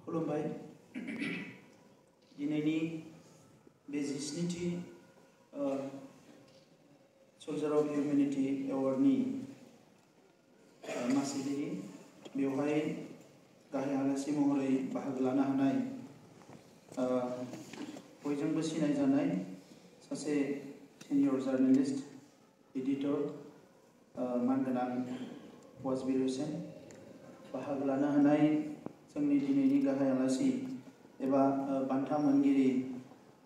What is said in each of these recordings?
खुलुमबाय। दिनैनि बे जिस्निथि सल्जार अफ हिउमेनिटी एवार्डनि मासिगिरि बेवहाय गाहाय आलासि महरै बाहागो लानो हानाय बयजोंबो सिनायजानाय सासे सिनियर जार्नालिस्ट एडिटर मानगोनां वाजबिर हुसेन, बाहागो लानो हानाय जोंनि दिनैनि गाहाय आलासि एबा बान्था मोनगिरि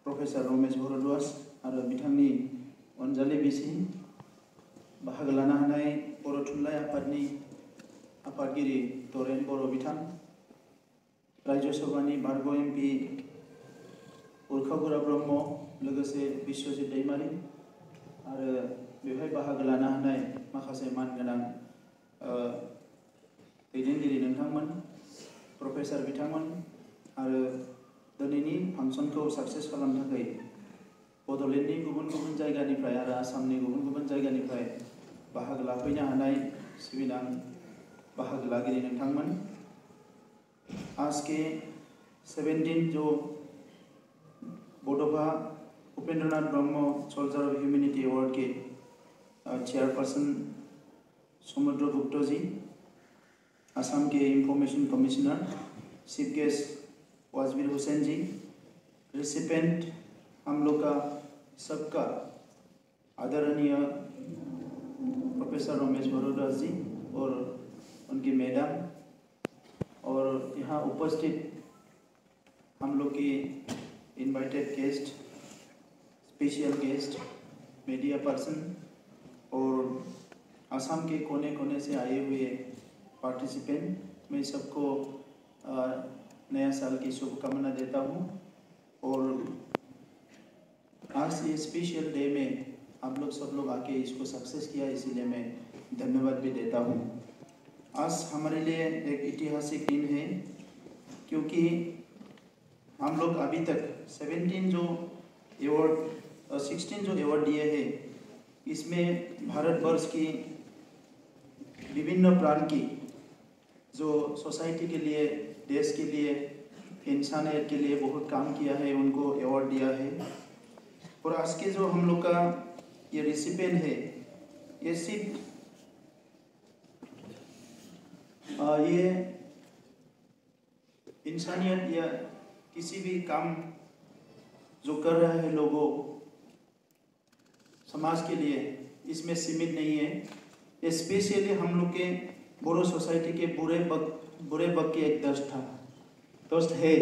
प्रफेसर रमेश भरद्वाज आरो बिथांनि अनजालि बिसि, बाहागो लानो हानाय बर' थुनलाइ आफादनि आफादगिरि दरेन बर' बिथां, राज्य सभानि बारग' एमपि उरखावगोरा ब्रह्म, लोगोसे बिश्वजित दैमारि आरो बेवहाय बाहागो लानो हानाय माखासे मानगोनां दैदेनगिरि नोंथांमोन, प्रफेसर बिथांमोन आरो दिनैनि फांसनखौ साक्सेस खालामनो थाखाय बड'लेण्डनि गुबुन गुबुन जायगानिफ्राय आरो आसामनि गुबुन गुबुन जायगानिफ्राय बाहागो लाफैनो हानाय सिबिनां बाहागो लागिरि नोंथांमोन। आज के 17 जो बडोफा Upendra Nath Brahma soldier of humanity award के चेयरपर्सन समुद्र गुप्ता जी, असम के information commissioner chief guest Wajbir Hussain ji, recipient हम लोग का सबका आदरणीय प्रोफेसर रमेश भरद्वाज जी और उनकी मैडम, और यहाँ उपस्थित हम लोग की invited guest, special guest, media person और असम के कोने कोने से आए हुए पार्टिसिपेंट, मैं सबको नया साल की शुभकामना देता हूँ। और आज ये स्पेशल डे में आप लोग सब लोग आके इसको सक्सेस किया, इसीलिए मैं धन्यवाद भी देता हूँ। आज हमारे लिए एक ऐतिहासिक दिन है क्योंकि हम लोग अभी तक 16 जो अवार्ड दिए हैं, इसमें भारतवर्ष की विभिन्न प्रांत की जो सोसाइटी के लिए, देश के लिए, इंसानियत के लिए बहुत काम किया है, उनको अवार्ड दिया है। और आज के जो हम लोग का ये रिसिपेंट है, ये सिर्फ ये इंसानियत या किसी भी काम जो कर रहे हैं लोगों समाज के लिए, इसमें सीमित नहीं है। स्पेशली हम लोग के बोरो सोसाइटी के बुरे बक के एक दोस्त है।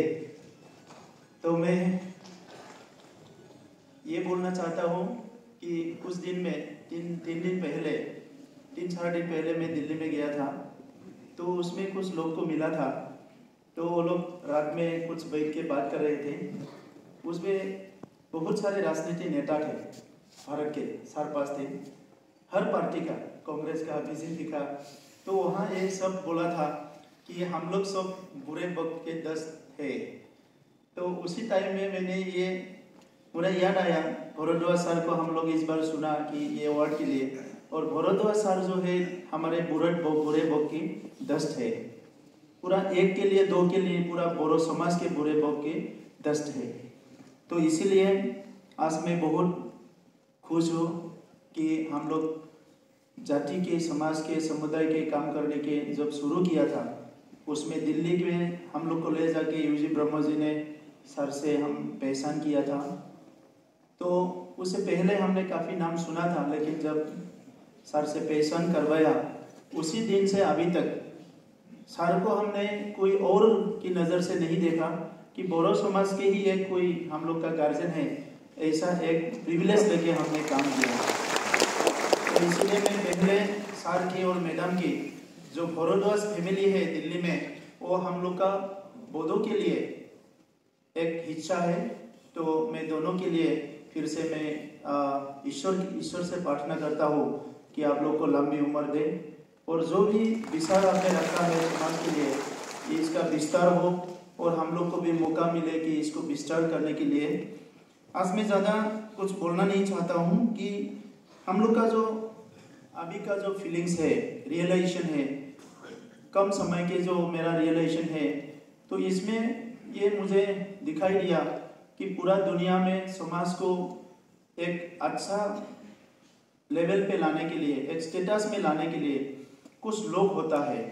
तो मैं ये बोलना चाहता हूँ कि कुछ दिन में तीन चार दिन पहले मैं दिल्ली में गया था, तो उसमें कुछ लोग को मिला था। तो वो लोग रात में कुछ बैठ के बात कर रहे थे। उसमें बहुत सारे राजनीतिक नेता थे, भारत के सरपास थे, हर पार्टी का, कांग्रेस का, बीजेपी का। तो वहाँ ये सब बोला था कि हम लोग सब बुरे वक्त के दस्त है। तो उसी टाइम में मैंने ये मुझे याद आया, भरद्वाज सर को हम लोग इस बार सुना कि ये अवार्ड के लिए, और भरद्वाज सर जो है हमारे बुरे वक्त की दस्त है, पूरा एक के लिए, दो के लिए, पूरा बोरो समाज के बुरे वक्त के दस्त है। तो इसीलिए आज मैं बहुत खुश हूँ कि हम लोग जाति के, समाज के, समुदाय के काम करने के जब शुरू किया था, उसमें दिल्ली में हम लोग को ले जाके यूजी ब्रह्मा जी ने सर से हम पहचान किया था। तो उससे पहले हमने काफ़ी नाम सुना था, लेकिन जब सर से पहचान करवाया, उसी दिन से अभी तक सर को हमने कोई और की नज़र से नहीं देखा कि बोरो समाज के ही एक कोई हम लोग का गार्जियन है, ऐसा एक प्रिविलेज लेके हमने काम किया। तो इसलिए मैं पहले सर की और मैडम की जो भरद्वाज फैमिली है दिल्ली में, वो हम लोग का बोधों के लिए एक हिस्सा है। तो मैं दोनों के लिए फिर से मैं ईश्वर से प्रार्थना करता हूँ कि आप लोग को लंबी उम्र दे, और जो भी विचार आपने रखा है समाज के लिए, इसका विस्तार हो और हम लोग को भी मौका मिले कि इसको विस्तार करने के लिए। आज मैं ज़्यादा कुछ बोलना नहीं चाहता हूँ कि हम लोग का जो अभी का जो फीलिंग्स है, रियलाइजेशन है, कम समय के जो मेरा रियलाइजेशन है, तो इसमें ये मुझे दिखाई दिया कि पूरा दुनिया में समाज को एक अच्छा लेवल पे लाने के लिए, एक स्टेटस में लाने के लिए कुछ लोग होता है।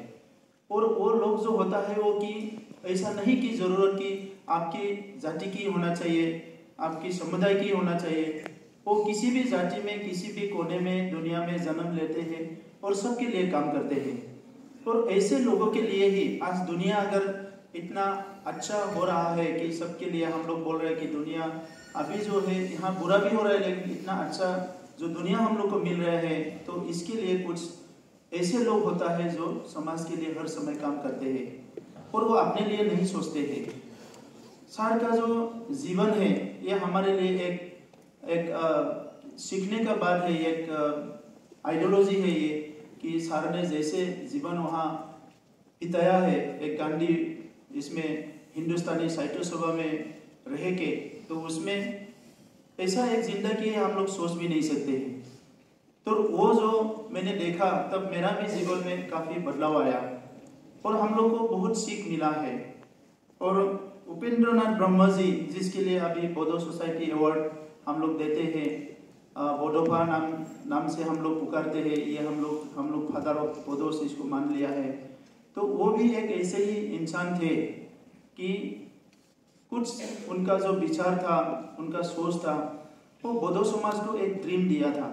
और वो लोग जो होता है वो कि ऐसा नहीं कि ज़रूरत कि आपकी जाति की होना चाहिए, आपकी समुदाय की होना चाहिए। वो किसी भी जाति में, किसी भी कोने में दुनिया में जन्म लेते हैं और सबके लिए काम करते हैं। और ऐसे लोगों के लिए ही आज दुनिया अगर इतना अच्छा हो रहा है कि सबके लिए हम लोग बोल रहे हैं कि दुनिया अभी जो है यहाँ बुरा भी हो रहा है, लेकिन इतना अच्छा जो दुनिया हम लोग को मिल रहा है, तो इसके लिए कुछ ऐसे लोग होता है जो समाज के लिए हर समय काम करते हैं और वो अपने लिए नहीं सोचते हैं। सार का जो जीवन है ये हमारे लिए एक सीखने का बात है, एक आइडियोलॉजी है ये कि सार ने जैसे जीवन वहाँ बिताया है, एक गांधी इसमें हिंदुस्तानी साहित्य सभा में रह के, तो उसमें ऐसा एक जिंदगी हम लोग सोच भी नहीं सकते हैं। तो वो जो मैंने देखा तब मेरा भी जीवन में काफ़ी बदलाव आया और हम लोग को बहुत सीख मिला है। और उपेंद्र नाथ ब्रह्मा जी, जिसके लिए अभी बोडो सोसाइटी अवार्ड हम लोग देते हैं, बोडोफा नाम से हम लोग पुकारते हैं, ये हम लोग फादर ऑफ बोडो से इसको मान लिया है। तो वो भी एक ऐसे ही इंसान थे कि कुछ उनका जो विचार था, उनका सोच था, वो बोडो समाज को एक ड्रीम दिया था,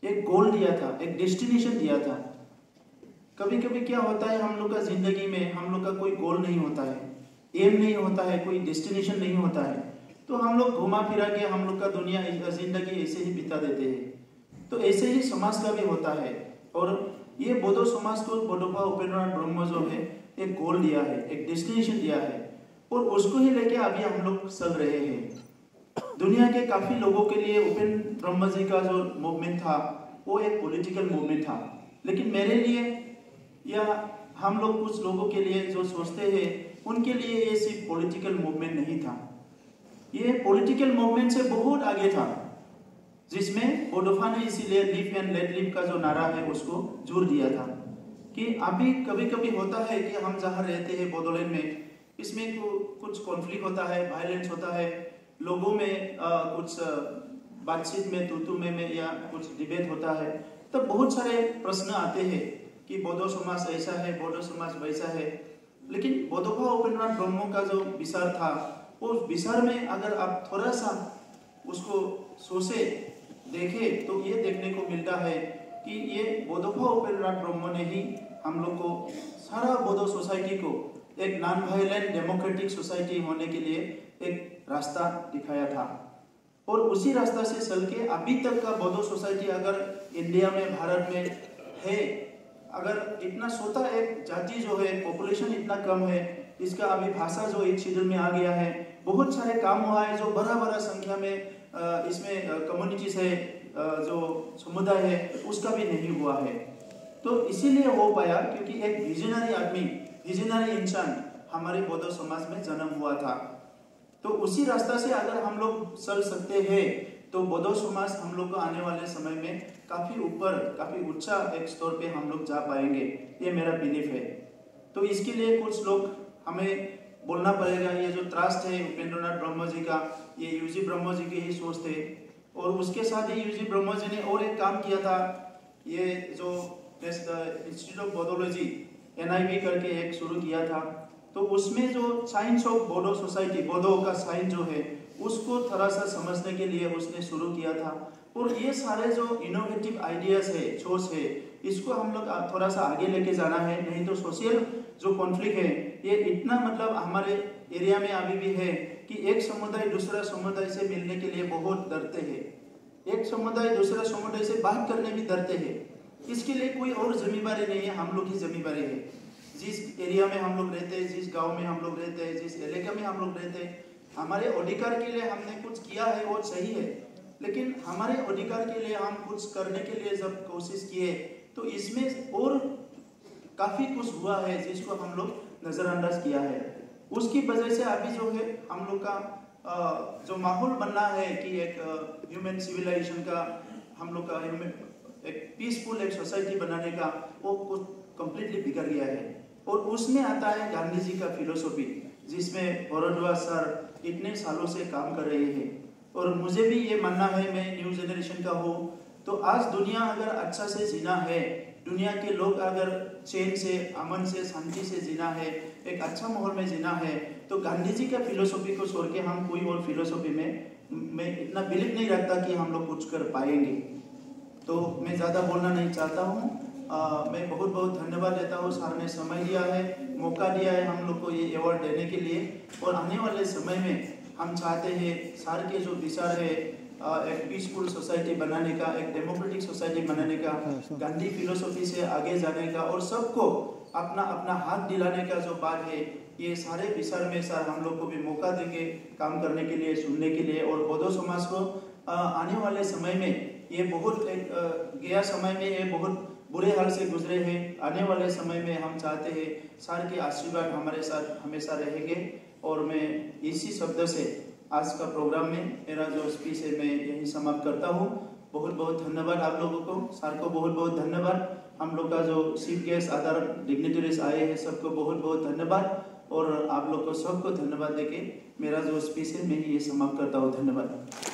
एक गोल दिया था, एक डेस्टिनेशन दिया था। कभी कभी क्या होता है हम लोग का जिंदगी में, हम लोग का कोई गोल नहीं होता है, एम नहीं होता है, कोई डेस्टिनेशन नहीं होता है, तो हम लोग घुमा फिरा के हम लोग का दुनिया जिंदगी ऐसे ही बिता देते हैं। तो ऐसे ही समाज का भी होता है। और ये बोडो समाज को बोडोफा उपेंद्र नाथ ब्रह्मा जो है एक गोल दिया है, एक डेस्टिनेशन दिया है, और उसको ही लेके अभी हम लोग चल रहे हैं। दुनिया के काफी लोगों के लिए उपेंद्र ब्रह्मा जी का जो मूवमेंट था वो एक पॉलिटिकल मूवमेंट था, लेकिन मेरे लिए या हम लोग कुछ लोगों के लिए जो सोचते हैं उनके लिए ये सिर्फ पॉलिटिकल मूवमेंट नहीं था, ये पॉलिटिकल मूवमेंट से बहुत आगे था, जिसमें बोडोफा ने इसीलिए लिव एंड लेट लिव का जो नारा है उसको जोर दिया था। कि अभी कभी कभी होता है कि हम जहाँ रहते हैं बोडोलैंड में, इसमें कुछ कॉन्फ्लिक्ट होता है, वायलेंस होता है, लोगों में कुछ बातचीत में तू में या कुछ डिबेट होता है, तो बहुत सारे प्रश्न आते हैं कि बोडो समाज ऐसा है, बोडो समाज वैसा है। लेकिन बोडोफा उपेंद्र नाथ ब्रह्मा का जो विचार था, वो विचार में अगर आप थोड़ा सा उसको सोचे देखे तो ये देखने को मिलता है कि ये बोडोफा उपेंद्र नाथ ब्रह्मा ने ही हम लोग को, सारा बोडो सोसाइटी को एक नॉन वायलेंट डेमोक्रेटिक सोसाइटी होने के लिए एक रास्ता दिखाया था। और उसी रास्ता से चल के अभी तक का बोडो सोसाइटी अगर इंडिया में, भारत में है, अगर इतना छोटा एक जाति जो है, पॉपुलेशन इतना कम है, इसका अभी भाषा जो एक शेड्यूल में आ गया है, बहुत सारे काम हुआ है, जो बड़ा संख्या में इसमें कम्युनिटीज है, जो समुदाय है, उसका भी नहीं हुआ है। तो इसीलिए हो पाया क्योंकि एक विजनरी आदमी, विजनरी इंसान हमारे बोडो समाज में जन्म हुआ था। तो उसी रास्ता से अगर हम लोग चल सकते हैं तो बोडो समाज हम लोग को आने वाले समय में काफी ऊपर, काफी ऊंचा एक स्तर पे हम लोग जा पाएंगे, ये मेरा बिलीफ है। तो इसके लिए कुछ लोग हमें बोलना पड़ेगा, ये जो ट्रस्ट है उपेंद्र नाथ ब्रह्मा जी का, ये यूजी ब्रह्मा जी के ही सोच थे। और उसके साथ ही यूजी ब्रह्मा जी ने और एक काम किया था, ये जो इंस्टीट्यूट ऑफ बोडोलॉजी NIB करके एक शुरू किया था, तो उसमें जो science of Bodo society, Bodo का साइंस जो है उसको थोड़ा सा समझने के लिए उसने शुरू किया था। और ये सारे जो इनोवेटिव आइडियाज है, सोच है, इसको हम लोग थोड़ा सा आगे लेके जाना है, नहीं तो सोशल जो कॉन्फ्लिक्ट है ये इतना मतलब हमारे एरिया में अभी भी है कि एक समुदाय दूसरा समुदाय से मिलने के लिए बहुत डरते हैं, एक समुदाय दूसरा समुदाय से बात करने भी डरते हैं। इसके लिए कोई और जिम्मेदारी नहीं है, हम लोग की जिम्मेदारी है। जिस एरिया में हम लोग रहते हैं, जिस गांव में हम लोग रहते हैं, जिस इलाके में हम लोग रहते हैं, हमारे अधिकार के लिए हमने कुछ किया है वो सही है, लेकिन हमारे अधिकार के लिए हम कुछ करने के लिए जब कोशिश किए तो इसमें और काफी कुछ हुआ है जिसको हम लोग नजरअंदाज किया है। उसकी वजह से अभी जो है हम लोग का जो माहौल बनना है कि एक ह्यूमन सिविलाइजेशन का, हम लोग का एक पीसफुल एक सोसाइटी बनाने का, वो कुछ कम्प्लीटली बिगड़ गया है। और उसमें आता है गांधी जी का फिलोसॉफी, जिसमें भारद्वाज सर इतने सालों से काम कर रहे हैं। और मुझे भी ये मानना है, मैं न्यू जनरेशन का हूँ, तो आज दुनिया अगर अच्छा से जीना है, दुनिया के लोग अगर चैन से, अमन से, शांति से जीना है, एक अच्छा माहौल में जीना है, तो गांधी जी का फिलोसॉफी को छोड़ के हम कोई और फिलोसॉफी में मैं इतना बिलीव नहीं रखता कि हम लोग कुछ कर पाएंगे। तो मैं ज़्यादा बोलना नहीं चाहता हूँ। मैं बहुत बहुत धन्यवाद देता हूँ, सर ने समय दिया है, मौका दिया है हम लोग को ये अवार्ड देने के लिए। और आने वाले समय में हम चाहते हैं सर के जो विचार है, एक पीसफुल सोसाइटी बनाने का, एक डेमोक्रेटिक सोसाइटी बनाने का, गांधी फिलोसॉफी से आगे जाने का, और सबको अपना अपना हाथ दिलाने का जो बात है, ये सारे विचार में सर हम लोग को भी मौका देंगे काम करने के लिए, सुनने के लिए। और बौद्ध समाज को आने वाले समय में, ये बहुत गया समय में ये बहुत बुरे हाल से गुजरे हैं, आने वाले समय में हम चाहते हैं सर के आशीर्वाद हमारे साथ हमेशा रहेंगे। और मैं इसी शब्द से आज का प्रोग्राम में मेरा जो स्पीच है मैं यही समाप्त करता हूँ। बहुत बहुत धन्यवाद आप लोगों को, सर को बहुत बहुत धन्यवाद, हम लोग का जो चीफ गेस्ट अदर डिग्निटरीज आए हैं सबको बहुत बहुत धन्यवाद, और आप लोग को सबको धन्यवाद देके मेरा जो स्पीच है मैं ये समाप्त करता हूँ। धन्यवाद।